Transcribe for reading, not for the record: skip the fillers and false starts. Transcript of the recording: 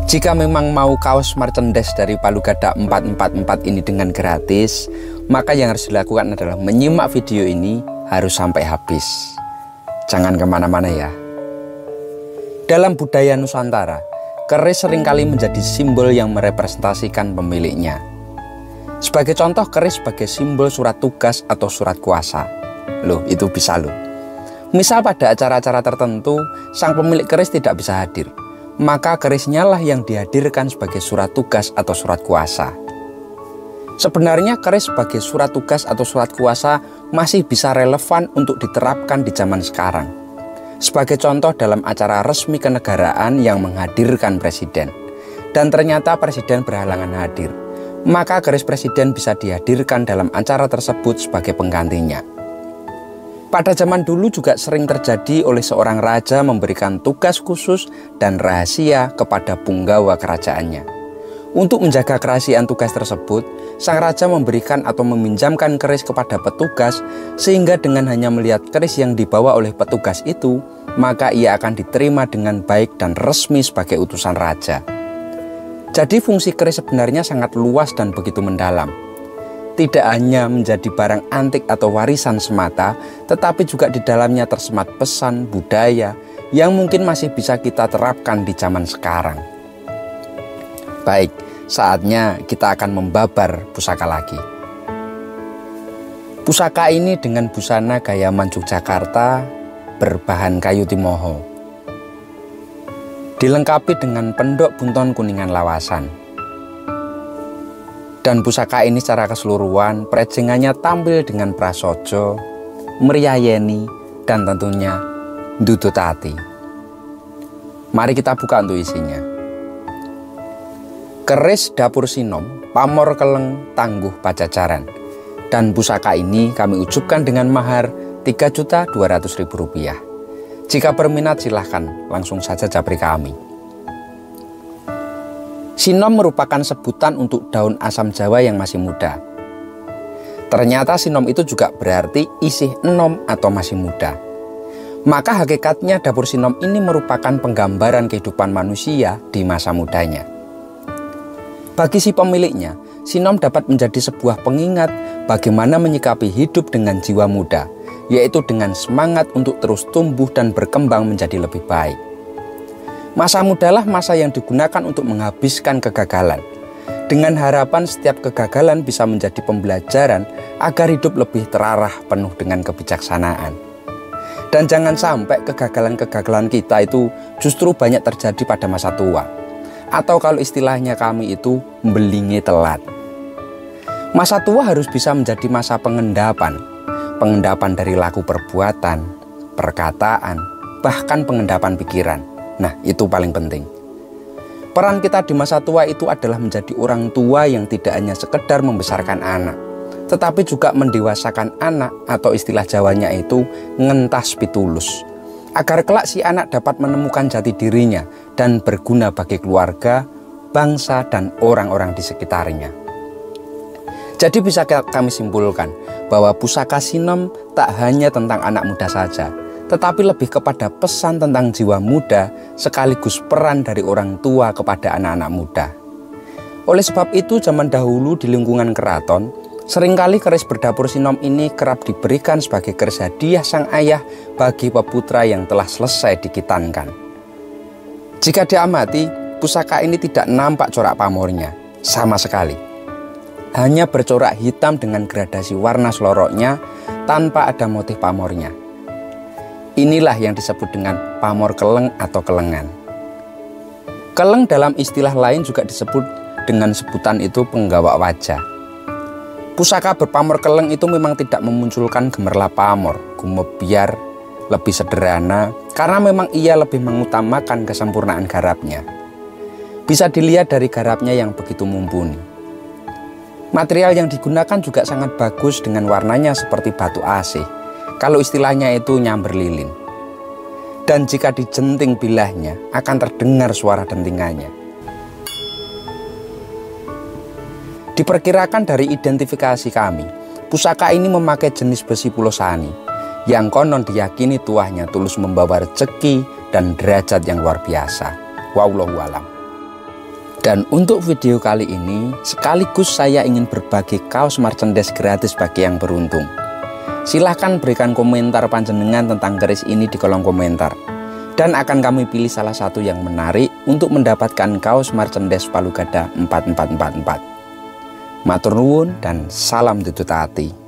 Jika memang mau kaos merchandise dari Palu Gada 444 ini dengan gratis, maka yang harus dilakukan adalah menyimak video ini harus sampai habis. Jangan kemana-mana ya. Dalam budaya Nusantara, keris seringkali menjadi simbol yang merepresentasikan pemiliknya. Sebagai contoh, keris sebagai simbol surat tugas atau surat kuasa. Loh, itu bisa loh. Misal pada acara-acara tertentu, sang pemilik keris tidak bisa hadir, maka kerisnya lah yang dihadirkan sebagai surat tugas atau surat kuasa. Sebenarnya keris sebagai surat tugas atau surat kuasa masih bisa relevan untuk diterapkan di zaman sekarang. Sebagai contoh dalam acara resmi kenegaraan yang menghadirkan presiden, dan ternyata presiden berhalangan hadir, maka keris presiden bisa dihadirkan dalam acara tersebut sebagai penggantinya. Pada zaman dulu juga sering terjadi oleh seorang raja memberikan tugas khusus dan rahasia kepada punggawa kerajaannya. Untuk menjaga kerahasiaan tugas tersebut, sang raja memberikan atau meminjamkan keris kepada petugas, sehingga dengan hanya melihat keris yang dibawa oleh petugas itu, maka ia akan diterima dengan baik dan resmi sebagai utusan raja. Jadi fungsi keris sebenarnya sangat luas dan begitu mendalam. Tidak hanya menjadi barang antik atau warisan semata, tetapi juga di dalamnya tersemat pesan budaya yang mungkin masih bisa kita terapkan di zaman sekarang. Baik, saatnya kita akan membabar pusaka lagi. Pusaka ini dengan busana gayaman Yogyakarta berbahan kayu timoho, dilengkapi dengan pendok bunton kuningan lawasan. Dan pusaka ini secara keseluruhan perejengannya tampil dengan prasaja, mriyayeni, dan tentunya ndudutati. Mari kita buka untuk isinya. Keris dapur sinom, pamor keleng tangguh pajajaran. Dan pusaka ini kami ujupkan dengan mahar Rp3.200.000. Jika berminat silahkan langsung saja japri kami. Sinom merupakan sebutan untuk daun asam Jawa yang masih muda. Ternyata sinom itu juga berarti isih enom atau masih muda. Maka hakikatnya dapur sinom ini merupakan penggambaran kehidupan manusia di masa mudanya. Bagi si pemiliknya, sinom dapat menjadi sebuah pengingat bagaimana menyikapi hidup dengan jiwa muda, yaitu dengan semangat untuk terus tumbuh dan berkembang menjadi lebih baik. Masa mudalah masa yang digunakan untuk menghabiskan kegagalan, dengan harapan setiap kegagalan bisa menjadi pembelajaran agar hidup lebih terarah penuh dengan kebijaksanaan. Dan jangan sampai kegagalan-kegagalan kita itu justru banyak terjadi pada masa tua, atau kalau istilahnya kami itu belingi telat. Masa tua harus bisa menjadi masa pengendapan dari laku perbuatan, perkataan, bahkan pengendapan pikiran. Nah, itu paling penting. Peran kita di masa tua itu adalah menjadi orang tua yang tidak hanya sekedar membesarkan anak, tetapi juga mendewasakan anak atau istilah Jawanya itu ngentas pitulus, agar kelak si anak dapat menemukan jati dirinya dan berguna bagi keluarga, bangsa, dan orang-orang di sekitarnya. Jadi bisa kami simpulkan bahwa pusaka sinom tak hanya tentang anak muda saja, tetapi lebih kepada pesan tentang jiwa muda sekaligus peran dari orang tua kepada anak-anak muda. Oleh sebab itu, zaman dahulu di lingkungan keraton, seringkali keris berdapur sinom ini kerap diberikan sebagai keris hadiah sang ayah bagi peputra yang telah selesai dikitankan. Jika diamati, pusaka ini tidak nampak corak pamornya sama sekali. Hanya bercorak hitam dengan gradasi warna seloroknya tanpa ada motif pamornya. Inilah yang disebut dengan pamor keleng atau kelengan. Keleng dalam istilah lain juga disebut dengan sebutan itu penggawa wajah. Pusaka berpamor keleng itu memang tidak memunculkan gemerlap pamor, gumebyar, lebih sederhana, karena memang ia lebih mengutamakan kesempurnaan garapnya. Bisa dilihat dari garapnya yang begitu mumpuni. Material yang digunakan juga sangat bagus dengan warnanya seperti batu asih. Kalau istilahnya itu nyamber lilin. Dan jika dijenting bilahnya akan terdengar suara dentingannya. Diperkirakan dari identifikasi kami, pusaka ini memakai jenis besi pulosani yang konon diyakini tuahnya tulus membawa rezeki dan derajat yang luar biasa. Wallahu a'lam. Dan untuk video kali ini, sekaligus saya ingin berbagi kaos merchandise gratis bagi yang beruntung. Silahkan berikan komentar panjenengan tentang keris ini di kolom komentar. Dan akan kami pilih salah satu yang menarik untuk mendapatkan kaos merchandise Palu Gada 4444. Matur nuwun dan salam ditutati.